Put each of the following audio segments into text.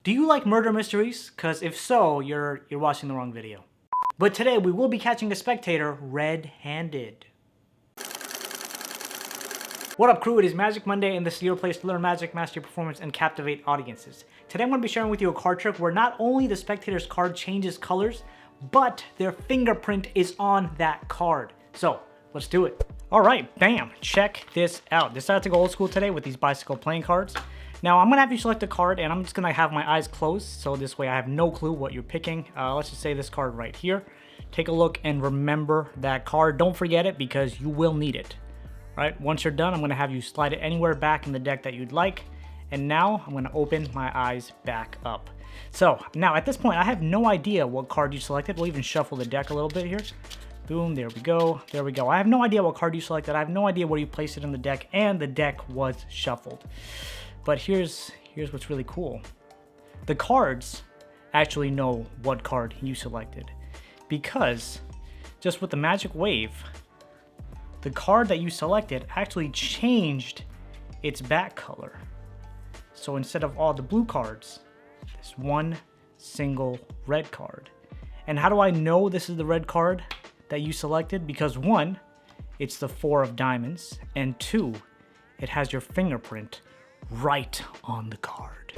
Do you like murder mysteries? Cause if so, you're watching the wrong video. But today we will be catching a spectator red-handed. What up crew, it is Magic Monday and this is your place to learn magic, master your performance, and captivate audiences. Today I'm going to be sharing with you a card trick where not only the spectator's card changes colors, but their fingerprint is on that card. So let's do it. Alright, bam, check this out. Decided to go old school today with these bicycle playing cards. Now I'm gonna have you select a card and I'm just gonna have my eyes closed so this way I have no clue what you're picking. Let's just say this card right here. Take a look and remember that card. Don't forget it because you will need it. Alright, once you're done, I'm gonna have you slide it anywhere back in the deck that you'd like. And now I'm gonna open my eyes back up. So now at this point, I have no idea what card you selected. We'll even shuffle the deck a little bit here. Boom, there we go, there we go. I have no idea what card you selected. I have no idea where you placed it in the deck, and the deck was shuffled. But here's what's really cool. The cards actually know what card you selected, because just with the magic wave, the card that you selected actually changed its back color. So instead of all the blue cards, there's one single red card. And how do I know this is the red card that you selected? Because one, it's the 4 of diamonds, and 2, it has your fingerprint right on the card.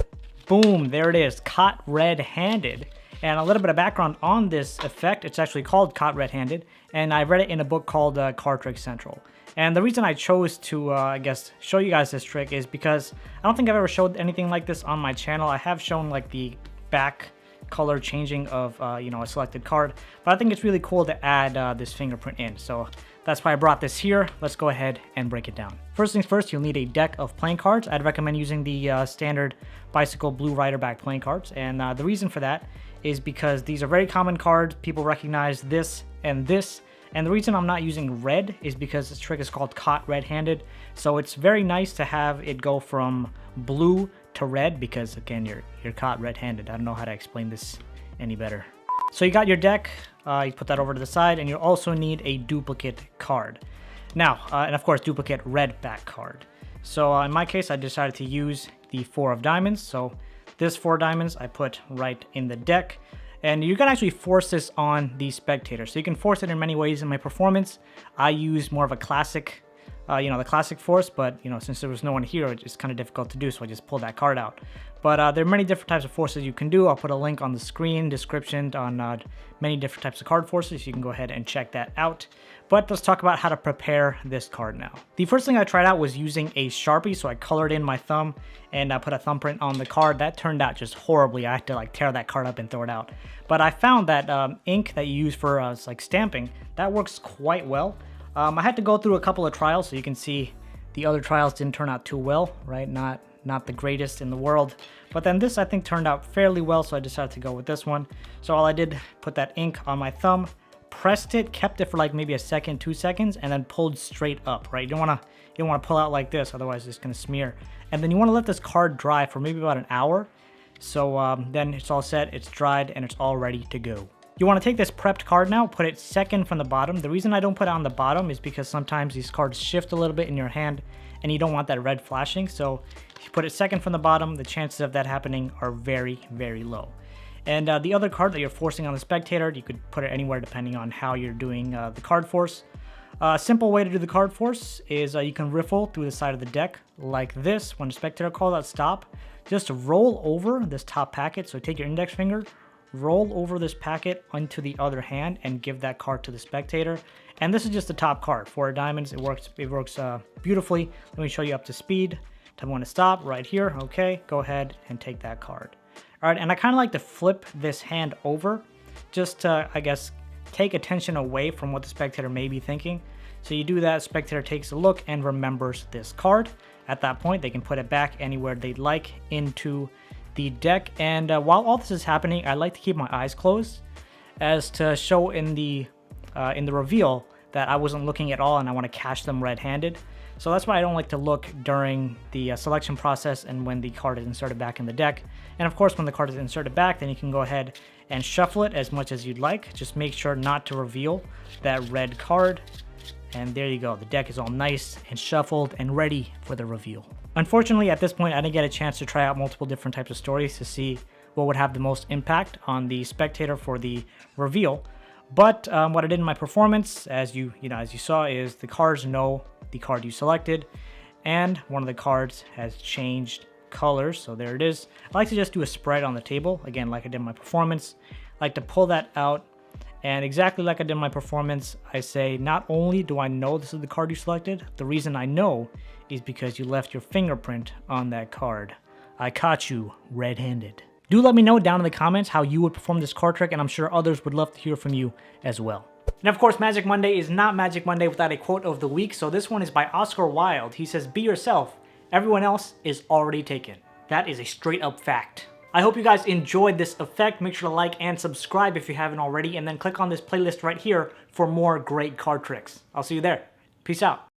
Boom, there it is, caught red-handed. And a little bit of background on this effect, it's actually called Caught Red-Handed, and I read it in a book called Card Trick Central. And the reason I chose to, I guess, show you guys this trick is because I don't think I've ever showed anything like this on my channel. I have shown like the back color changing of, a selected card, but I think it's really cool to add this fingerprint in. So that's why I brought this here. Let's go ahead and break it down. First things first, you'll need a deck of playing cards. I'd recommend using the standard bicycle blue rider back playing cards. And the reason for that is because these are very common cards. People recognize this and this. And the reason I'm not using red is because this trick is called Caught Red-Handed. So it's very nice to have it go from blue to red because, again, you're caught red-handed. I don't know how to explain this any better. So you got your deck, you put that over to the side, and you also need a duplicate card. Now, and of course, duplicate red back card. So in my case, I decided to use the 4 of diamonds. So this 4 diamonds I put right in the deck. And you can actually force this on the spectator. So you can force it in many ways. In my performance, I use more of a classic, the classic force, but since there was no one here, it's kind of difficult to do, so I just pulled that card out. But there are many different types of forces you can do. I'll put a link on the screen description on many different types of card forces. You can go ahead and check that out. But let's talk about how to prepare this card now. The first thing I tried out was using a Sharpie, so I colored in my thumb and I put a thumbprint on the card. That turned out just horribly. I had to tear that card up and throw it out. But I found that ink that you use for stamping, that works quite well. I had to go through a couple of trials, so you can see the other trials didn't turn out too well, right? Not the greatest in the world. But then this, I think, turned out fairly well, so I decided to go with this one. So all I did, put that ink on my thumb, pressed it, kept it for maybe a second, 2 seconds, and then pulled straight up, right? You don't want to pull out like this, otherwise it's going to smear. And then you want to let this card dry for maybe about an hour. So then it's all set, it's dried, and it's all ready to go. You want to take this prepped card now, put it second from the bottom. The reason I don't put it on the bottom is because sometimes these cards shift a little bit in your hand and you don't want that red flashing. So if you put it second from the bottom, the chances of that happening are very, very low. And the other card that you're forcing on the spectator, you could put it anywhere depending on how you're doing the card force. A simple way to do the card force is you can riffle through the side of the deck like this. When the spectator calls out stop, just roll over this top packet. So take your index finger, roll over this packet onto the other hand and give that card to the spectator. And this is just the top card, 4 diamonds. It works beautifully. Let me show you up to speed. Tell me when to stop right here. Okay, go ahead and take that card. All right, and I kind of like to flip this hand over just to, I guess, take attention away from what the spectator may be thinking. So you do that, spectator takes a look and remembers this card. At that point, they can put it back anywhere they'd like into the deck. And while all this is happening, I like to keep my eyes closed as to show in the reveal that I wasn't looking at all and I want to catch them red-handed. So that's why I don't like to look during the selection process and when the card is inserted back in the deck. And of course, when the card is inserted back, then you can go ahead and shuffle it as much as you'd like. Just make sure not to reveal that red card. And there you go. The deck is all nice and shuffled and ready for the reveal. Unfortunately, at this point, I didn't get a chance to try out multiple different types of stories to see what would have the most impact on the spectator for the reveal. But what I did in my performance, as you saw, is the cards know the card you selected, and one of the cards has changed colors. So there it is. I like to just do a spread on the table, again, like I did in my performance. I like to pull that out, and exactly like I did in my performance, I say, not only do I know this is the card you selected, the reason I know is because you left your fingerprint on that card. I caught you red-handed. Do let me know down in the comments how you would perform this card trick, and I'm sure others would love to hear from you as well. And of course, Magic Monday is not Magic Monday without a quote of the week, so this one is by Oscar Wilde. He says, "Be yourself. Everyone else is already taken." That is a straight up fact. I hope you guys enjoyed this effect. Make sure to like and subscribe if you haven't already, and then click on this playlist right here for more great card tricks. I'll see you there. Peace out.